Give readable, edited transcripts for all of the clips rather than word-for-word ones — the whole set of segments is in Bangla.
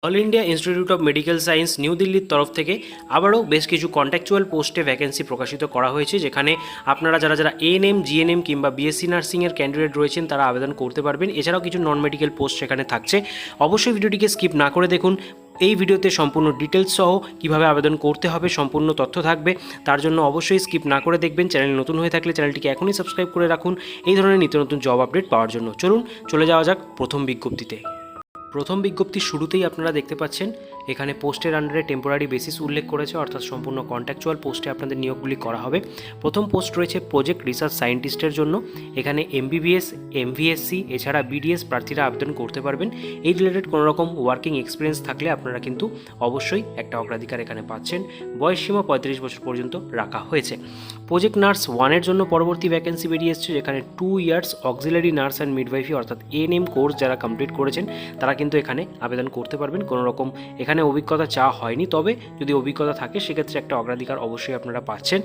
All India institute of medical science new দিল্লির তরফ থেকে আবারও বেশ কিছু কন্ট্রাকচুয়াল পোস্টে ভ্যাকেন্সি প্রকাশিত করা হয়েছে, যেখানে আপনারা যারা এএনএম, জিএনএম কিংবা বিএসসি নার্সিংয়ের ক্যান্ডিডেট রয়েছেন তারা আবেদন করতে পারবেন। এছাড়াও কিছু নন মেডিকেল পোস্ট সেখানে থাকছে। অবশ্যই ভিডিওটিকে স্কিপ না করে দেখুন। এই ভিডিওতে সম্পূর্ণ ডিটেলস সহ কীভাবে আবেদন করতে হবে সম্পূর্ণ তথ্য থাকবে, তার জন্য অবশ্যই স্কিপ না করে দেখবেন। চ্যানেল নতুন হয়ে থাকলে চ্যানেলটিকে এখনই সাবস্ক্রাইব করে রাখুন এই ধরনের নিত্য নতুন জব আপডেট পাওয়ার জন্য। চলুন চলে যাওয়া যাক প্রথম বিজ্ঞপ্তিতে। প্রথম বিজ্ঞপ্তির শুরুতেই আপনারা দেখতে পাচ্ছেন এখানে পোস্টের আন্ডারে টেম্পোরারি বেসিস উল্লেখ করেছে, অর্থাৎ সম্পূর্ণ কন্ট্রাকচুয়াল পোস্টে আপনাদের নিয়োগগুলি করা হবে। প্রথম পোস্ট রয়েছে প্রজেক্ট রিসার্চ সায়েন্টিস্টের জন্য। এখানে এমবিবিএস, এমভিএসসি এছাড়া বিডিএস প্রার্থীরা আবেদন করতে পারবেন। এই রিলেটেড কোনো রকম ওয়ার্কিং এক্সপিরিয়েন্স থাকলে আপনারা কিন্তু অবশ্যই একটা অগ্রাধিকার এখানে পাচ্ছেন। বয়স সীমা 35 বছর পর্যন্ত রাখা হয়েছে। প্রজেক্ট নার্স 1-এর জন্য পরবর্তী ভ্যাকেন্সি বেরিয়ে এসেছে, যেখানে 2 ইয়ার্স অক্সিলারি নার্স অ্যান্ড মিডওয়াইফি অর্থাৎ এএনএম কোর্স যারা কমপ্লিট করেছেন তারা কিন্তু এখানে আবেদন করতে পারবেন। কোনো রকম এখানে অভিজ্ঞতা চাওয়া হয়নি, তবে যদি অভিজ্ঞতা থাকে সেক্ষেত্রে একটা অগ্রাধিকার অবশ্যই আপনারা পাচ্ছেন।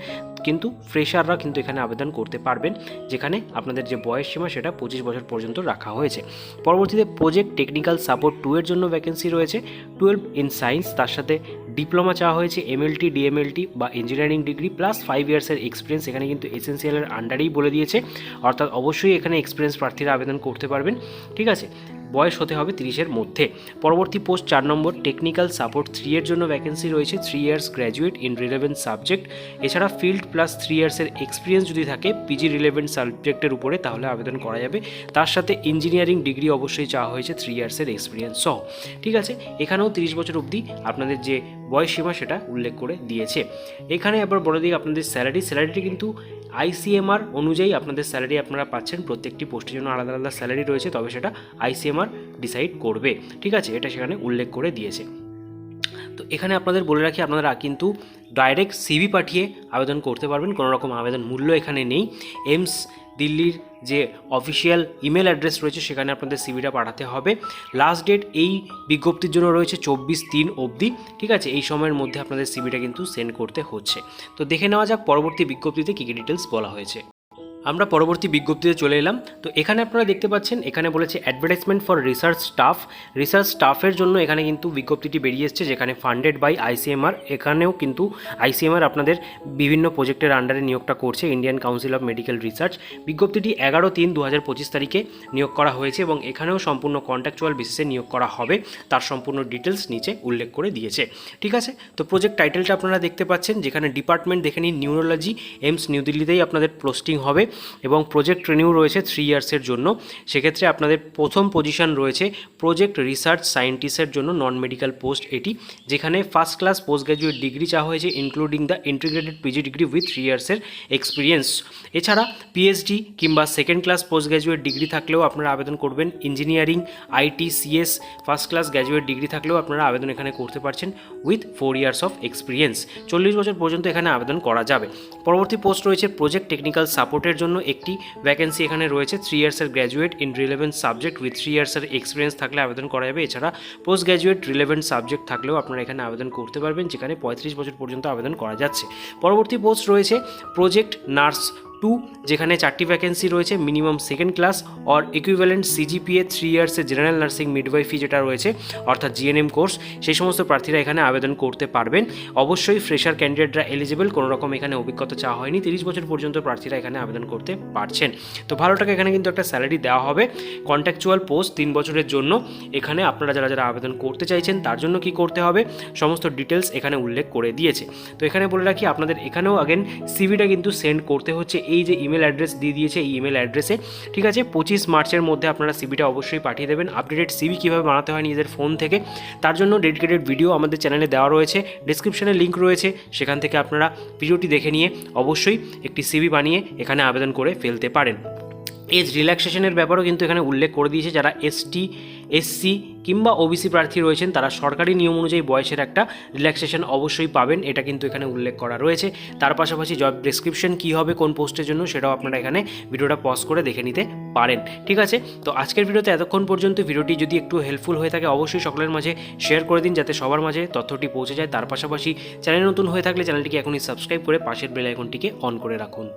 কিন্তু ফ্রেশাররা কিন্তু এখানে আবেদন করতে পারবেন, যেখানে আপনাদের যে বয়স সীমা সেটা 25 বছর পর্যন্ত রাখা হয়েছে। পরবর্তীতে প্রজেক্ট টেকনিক্যাল সাপোর্ট 2-এর জন্য ভ্যাকেন্সি রয়েছে। 12 ইন সায়েন্স, তার সাথে ডিপ্লোমা চাওয়া হয়েছে, এমএলটি, ডিএমএলটি বা ইঞ্জিনিয়ারিং ডিগ্রি প্লাস 5 ইয়ার্সের এক্সপিরিয়েন্স। এখানে কিন্তু এসেন্সিয়ালের আন্ডারেই বলে দিয়েছে, অর্থাৎ অবশ্যই এখানে এক্সপিরিয়েন্স প্রার্থীরা আবেদন করতে পারবেন। ঠিক আছে, বয়স হতে হবে 30-এর মধ্যে। পরবর্তী পোস্ট 4 নম্বর টেকনিক্যাল সাপোর্ট 3-এর জন্য ভ্যাকেন্সি রয়েছে। 3 years graduate in relevant subject, এছাড়া ফিল্ড প্লাস 3 ইয়ার্সের এক্সপিরিয়েন্স যদি থাকে পিজি রিলেভেন্ট সাবজেক্টের উপরে তাহলে আবেদন করা যাবে। তার সাথে ইঞ্জিনিয়ারিং ডিগ্রি অবশ্যই চাওয়া হয়েছে 3 ইয়ার্সের এক্সপিরিয়েন্স সহ। ঠিক আছে, এখানেও 30 বছর অবধি আপনাদের যে বয়স সীমা সেটা উল্লেখ করে দিয়েছে। এখানে আবার বলে দিই আপনাদের স্যালারিটি কিন্তু আইসিএমআর অনুযায়ী আপনাদের স্যালারি আপনারা পাচ্ছেন। প্রত্যেকটি পোস্টের জন্য আলাদা আলাদা স্যালারি রয়েছে, তবে সেটা আইসিএমআর ডিসাইড করবে। ঠিক আছে, এটা সেখানে উল্লেখ করে দিয়েছে। তো এখানে আপনাদের বলে রাখি, আপনারা কিন্তু ডাইরেক্ট সিভি পাঠিয়ে আবেদন করতে পারবেন, কোনো রকম আবেদন মূল্য এখানে নেই। এইমস দিল্লির যে অফিসিয়াল ইমেল অ্যাড্রেস রয়েছে সেখানে আপনাদের সিভিটা পাঠাতে হবে। লাস্ট ডেট এই বিজ্ঞপ্তির জন্য রয়েছে 24/3 অবধি। ঠিক আছে, এই সময়ের মধ্যে আপনাদের সিভিটা কিন্তু সেন্ড করতে হচ্ছে। তো দেখে নেওয়া যাক পরবর্তী বিজ্ঞপ্তিতে কী কী ডিটেলস বলা হয়েছে। আমরা পরবর্তী বিজ্ঞপ্তিতে চলে এলাম। তো এখানে আপনারা দেখতে পাচ্ছেন এখানে বলেছে অ্যাডভার্টাইজমেন্ট ফর রিসার্চ স্টাফের জন্য এখানে কিন্তু বিজ্ঞপ্তিটি বেরিয়ে এসছে, যেখানে ফান্ডেড বাই আইসিএমআর। এখানেও কিন্তু আইসিএমআর আপনাদের বিভিন্ন প্রজেক্টের আন্ডারে নিয়োগটা করছে, Indian council of medical research. বিজ্ঞপ্তিটি 11/3/2025 তারিখে নিয়োগ করা হয়েছে এবং এখানেও সম্পূর্ণ কন্ট্রাকচুয়াল বেসিসে নিয়োগ করা হবে। তার সম্পূর্ণ ডিটেলস নিচে উল্লেখ করে দিয়েছে। ঠিক আছে, তো প্রজেক্ট টাইটেলটা আপনারা দেখতে পাচ্ছেন, যেখানে ডিপার্টমেন্ট দেখে নিন নিউরোলজি, এইমস নিউ দিল্লিতেই আপনাদের পোস্টিং হবে এবং প্রজেক্ট ট্রেনিং রয়েছে 3 ইয়ার্সের জন্য। সেক্ষেত্রে আপনাদের প্রথম পজিশন রয়েছে প্রজেক্ট রিসার্চ সায়েন্টিস্টের জন্য নন মেডিকেল পোস্ট এটি, যেখানে first class post graduate degree চাওয়া হয়েছে including the integrated PG degree with 3 ইয়ার্সের এক্সপিরিয়েন্স। এছাড়া পিএইচডি কিংবা second class post graduate degree থাকলেও আপনারা আবেদন করবেন। Engineering, IT, CS first class graduate degree থাকলেও আপনারা আবেদন এখানে করতে পারছেন উইথ 4 ইয়ার্স অফ এক্সপিরিয়েন্স। 40 বছর পর্যন্ত এখানে আবেদন করা যাবে। পরবর্তী পোস্ট রয়েছে প্রজেক্ট টেকনিক্যাল সাপোর্টের জন্য একটি ভ্যাকেন্সি এখানে রয়েছে। 3 ইয়ার্সের graduate in relevant subject with 3 ইয়ার্সের এক্সপিরিয়েন্স থাকলে আবেদন করা যাবে। এছাড়া পোস্ট গ্র্যাজুয়েট রিলেভেন্ট সাবজেক্ট থাকলেও আপনারা এখানে আবেদন করতে পারবেন, যেখানে 35 বছর পর্যন্ত আবেদন করা যাচ্ছে। পরবর্তী পোস্ট রয়েছে প্রজেক্ট নার্স 2, যেখানে 4টি ভ্যাকেন্সি রয়েছে। Minimum second class or equivalent CGPA 3 ইয়ার্সের জেনারেল নার্সিং মিডওয়াইফি যেটা রয়েছে অর্থাৎ জিএনএম কোর্স, সেই সমস্ত প্রার্থীরা এখানে আবেদন করতে পারবেন। অবশ্যই ফ্রেশার ক্যান্ডিডেটরা এলিজিবল, কোনো রকম এখানে অভিজ্ঞতা চাওয়া হয়নি। 30 বছর পর্যন্ত প্রার্থীরা এখানে আবেদন করতে পারছেন। তো ভালো টাকা এখানে কিন্তু একটা স্যালারি দেওয়া হবে। কন্ট্রাকচুয়াল পোস্ট 3 বছরের জন্য। এখানে আপনারা যারা আবেদন করতে চাইছেন তার জন্য কি করতে হবে সমস্ত ডিটেলস এখানে উল্লেখ করে দিয়েছে। তো এখানে বলে রাখি আপনাদের এখানেও আগেন সিভিটা কিন্তু সেন্ড করতে হচ্ছে এই যে ইমেল অ্যাড্রেস দিয়ে দিয়েছে এই ইমেল অ্যাড্রেসে। ঠিক আছে, 25 মার্চের মধ্যে আপনারা সিভিটা অবশ্যই পাঠিয়ে দেবেন। আপডেটেড সিভি কীভাবে বানাতে হয় নিজেদের ফোন থেকে তার জন্য ডেডিকেটেড ভিডিও আমাদের চ্যানেলে দেওয়া রয়েছে, ডিসক্রিপশনে লিঙ্ক রয়েছে, সেখান থেকে আপনারা ভিডিওটি দেখে নিয়ে অবশ্যই একটি সিভি বানিয়ে এখানে আবেদন করে ফেলতে পারেন। এজ রিল্যাক্সেশনের ব্যাপারও কিন্তু এখানে উল্লেখ করে দিয়েছে। যারা এসটি, এসসি কিংবা ওবিসি প্রার্থী রয়েছেন তারা সরকারি নিয়ম অনুযায়ী বয়সের একটা রিল্যাক্সেশন অবশ্যই পাবেন, এটা কিন্তু এখানে উল্লেখ করা রয়েছে। তার পাশাপাশি জব ডেসক্রিপশন কী হবে কোন পোস্টের জন্য সেটাও আপনারা এখানে ভিডিওটা পজ করে দেখে নিতে পারেন। ঠিক আছে, তো আজকের ভিডিওতে এতক্ষণ পর্যন্ত ভিডিওটি যদি একটু হেল্পফুল হয়ে থাকে অবশ্যই সকলের মাঝে শেয়ার করে দিন, যাতে সবার মাঝে তথ্যটি পৌঁছে যায়। তার পাশাপাশি চ্যানেল নতুন হয়ে থাকলে চ্যানেলটিকে এখনই সাবস্ক্রাইব করে পাশের বেল আইকনটিকে অন করে রাখুন।